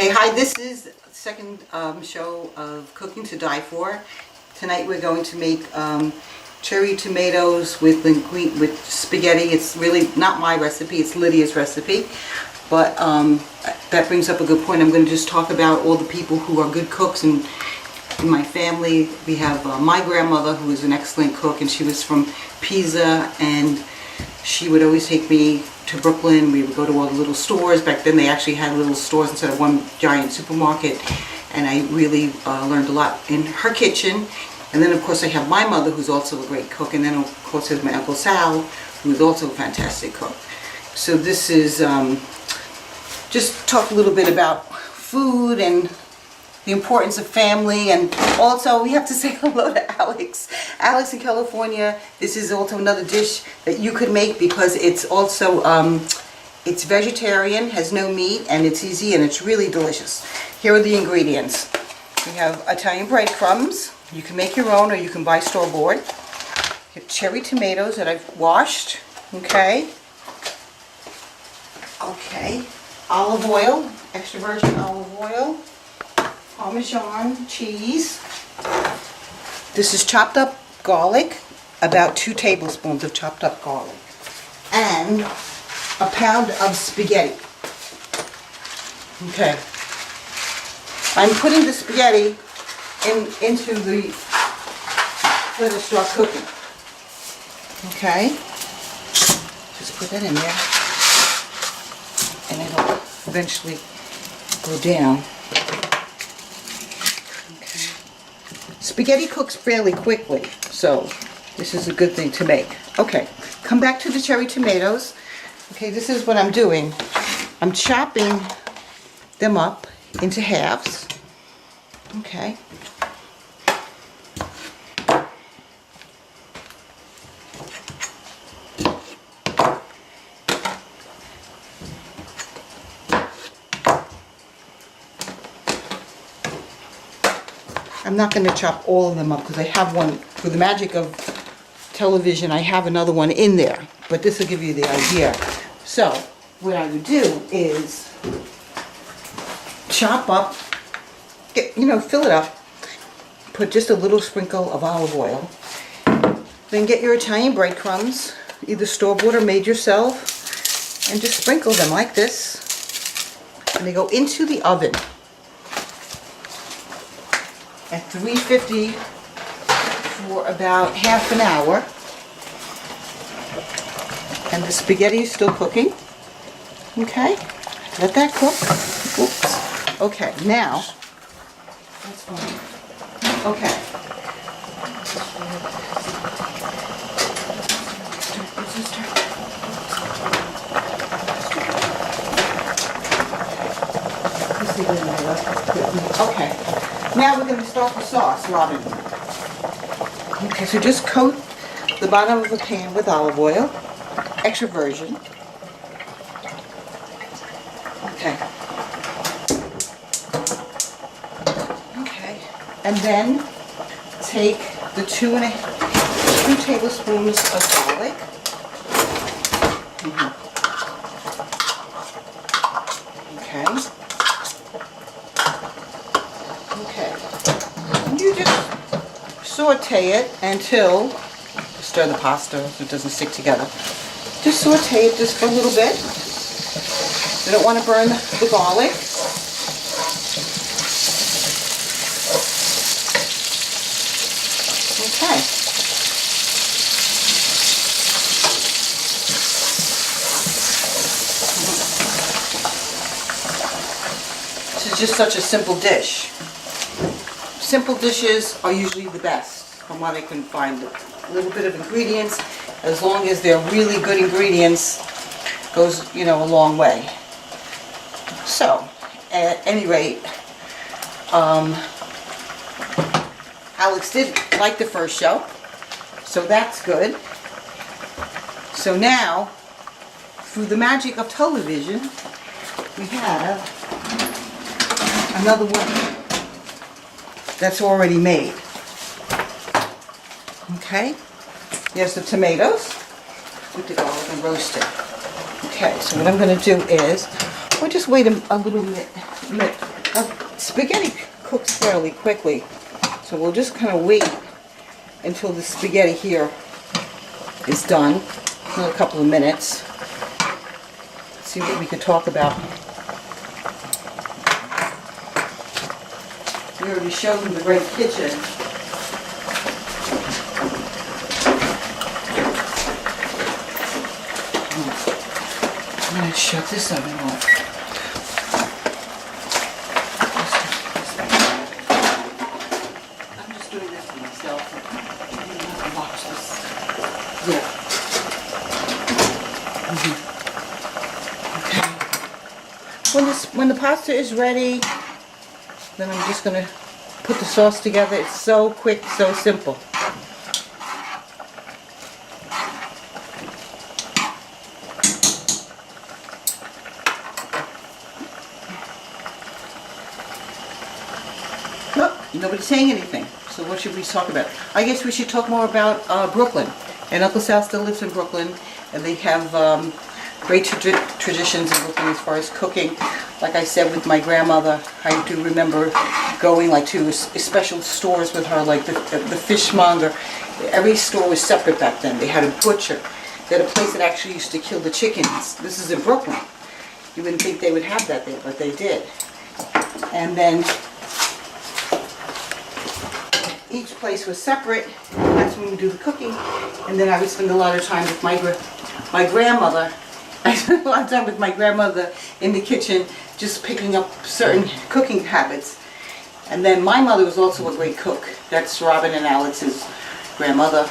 Okay, hi, this is the second show of Cooking to Die For. Tonight we're going to make cherry tomatoes with linguine, with spaghetti. It's really not my recipe, it's Lydia's recipe. But that brings up a good point. I'm going to just talk about all the people who are good cooks in my family. We have my grandmother, who is an excellent cook, and she was from Pisa, and she would always take me to Brooklyn. We would go to all the little stores. Back then they actually had little stores instead of one giant supermarket, and I really learned a lot in her kitchen. And then of course I have my mother, who's also a great cook, and then of course there's my Uncle Sal, who is also a fantastic cook. So this is just talk a little bit about food and the importance of family, and also we have to say hello to Alex. Alex in California, this is also another dish that you could make because it's also, it's vegetarian, has no meat, and it's easy and it's really delicious. Here are the ingredients. We have Italian breadcrumbs. You can make your own or you can buy store-bought. You have cherry tomatoes that I've washed, okay? Okay, olive oil, extra virgin olive oil. Parmesan cheese. This is chopped up garlic, about 2 tablespoons of chopped up garlic, and a pound of spaghetti. Okay. I'm putting the spaghetti into the, let it start cooking. Okay. Just put that in there, and it'll eventually go down. Spaghetti cooks fairly quickly, so this is a good thing to make. Okay, come back to the cherry tomatoes. Okay, this is what I'm doing. I'm chopping them up into halves. Okay. I'm not going to chop all of them up because I have one, for the magic of television, I have another one in there. But this will give you the idea. So, what I would do is chop up, fill it up, put just a little sprinkle of olive oil. Then get your Italian breadcrumbs, either store-bought or made yourself, and just sprinkle them like this. And they go into the oven at 350 for about half an hour, and the spaghetti is still cooking. Okay, let that cook. Oops. Okay, now that's fine. Okay. Okay. Now we're going to start the sauce, Robin. Okay, so just coat the bottom of the pan with olive oil, extra virgin. Okay. Okay. And then take the 2 tablespoons of garlic. Okay. You just saute it until, stir the pasta so it doesn't stick together. Just saute it just for a little bit. You don't want to burn the garlic. Okay. This is just such a simple dish. Simple dishes are usually the best, from what I can find. A little bit of ingredients, as long as they're really good ingredients, goes, a long way. So, at any rate, Alex did like the first show, so that's good. So now, through the magic of television, we have another one that's already made. Okay, here's the tomatoes with the garlic and roasted. Okay, so what I'm going to do is, we'll just wait a little bit spaghetti cooks fairly quickly, so we'll just kind of wait until the spaghetti here is done. Another couple of minutes. See what we could talk about. We already showed them the great kitchen. I'm going to shut this oven off. I'm just doing this for myself. I didn't have to watch this. Yeah. Okay. When the pasta is ready, then I'm just going to put the sauce together. It's so quick, so simple. Nobody's saying anything, so what should we talk about? I guess we should talk more about Brooklyn. And Uncle Sal still lives in Brooklyn, and they have great traditions in Brooklyn as far as cooking. Like I said, with my grandmother, I do remember going like to special stores with her, like the fishmonger. Every store was separate back then. They had a butcher. They had a place that actually used to kill the chickens. This is in Brooklyn. You wouldn't think they would have that there, but they did. And then each place was separate. That's when we do the cooking. And then I would spend a lot of time with my grandmother. I spent a lot of time with my grandmother in the kitchen, just picking up certain cooking habits. And then my mother was also a great cook. That's Robin and Alex's grandmother.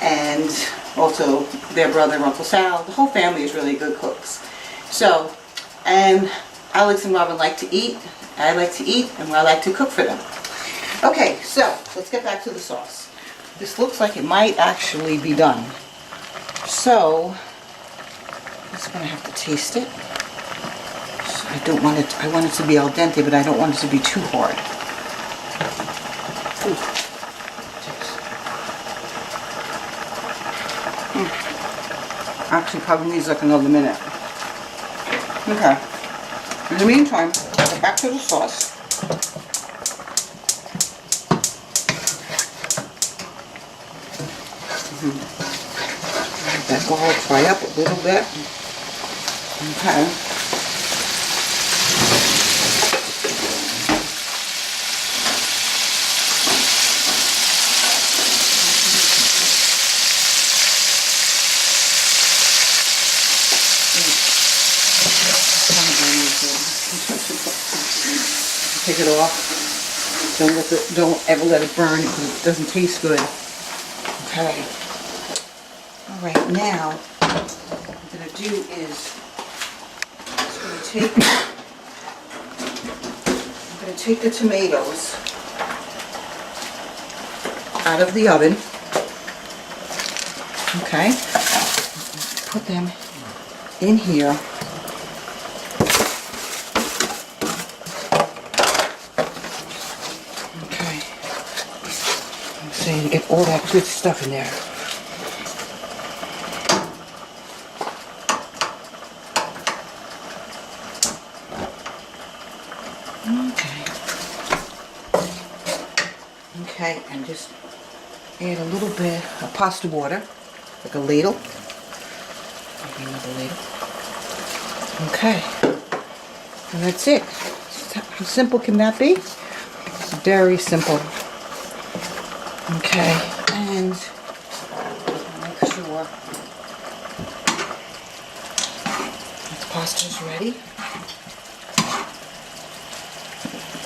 And also their brother, Uncle Sal. The whole family is really good cooks. So, and Alex and Robin like to eat. I like to eat, and I like to cook for them. Okay, so let's get back to the sauce. This looks like it might actually be done. So, I'm just going to have to taste it. So I want it to be al dente, but I don't want it to be too hard. Actually, probably needs like another minute. Okay. In the meantime, get back to the sauce. Let that all fry up a little bit. Okay. Take it off. Don't ever let it burn because it doesn't taste good. Okay. All right, now what I'm going to do is I'm going to take the tomatoes out of the oven. Okay. Put them in here. Okay. I'm saying to get all that good stuff in there. Okay, and just add a little bit of pasta water, like a ladle. Maybe another ladle. Okay, and that's it. How simple can that be? Very simple. Okay, and make sure the pasta's ready.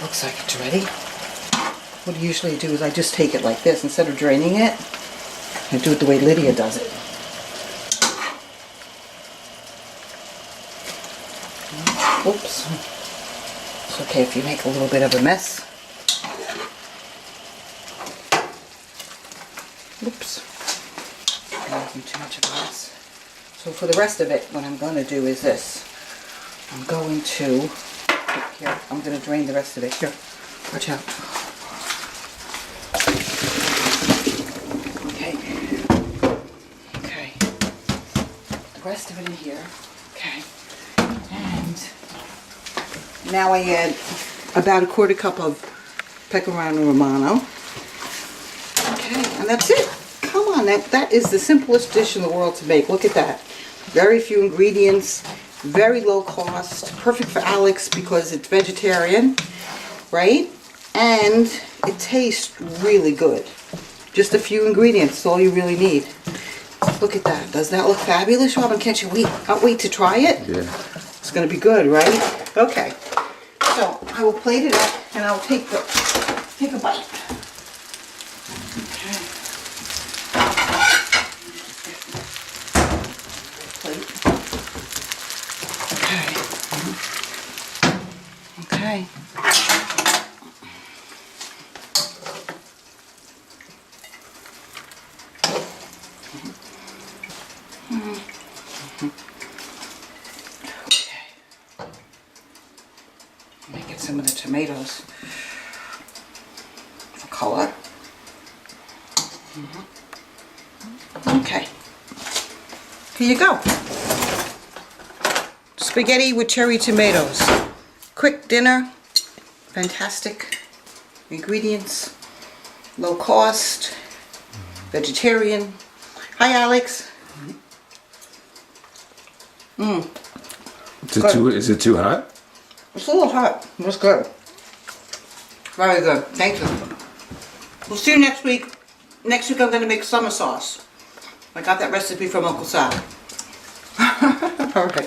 Looks like it's ready. What I usually do is I just take it like this. Instead of draining it, I do it the way Lydia does it. Oops. It's okay if you make a little bit of a mess. Oops. I'm making too much of a mess. So for the rest of it, what I'm going to do is this. I'm going to drain the rest of it. Here, watch out. Rest of it in here. Okay. And now I add about a quarter cup of pecorino romano. Okay, and that's it. Come on, that is the simplest dish in the world to make. Look at that. Very few ingredients, very low cost, perfect for Alex because it's vegetarian, right? And it tastes really good. Just a few ingredients, that's all you really need. Look at that. Does that look fabulous, Robin? Can't you wait? Can't wait to try it? Yeah. It's going to be good, right? Okay. So I will plate it up and I'll take a bite. Okay. Plate. Okay. Okay. Let me get some of the tomatoes for color. Okay. Here you go. Spaghetti with cherry tomatoes. Quick dinner. Fantastic ingredients. Low cost. Vegetarian. Hi, Alex. Is it too hot? It's a little hot. It's good. Very good. Thank you. We'll see you next week. Next week I'm going to make summer sauce. I got that recipe from Uncle Sal. All right.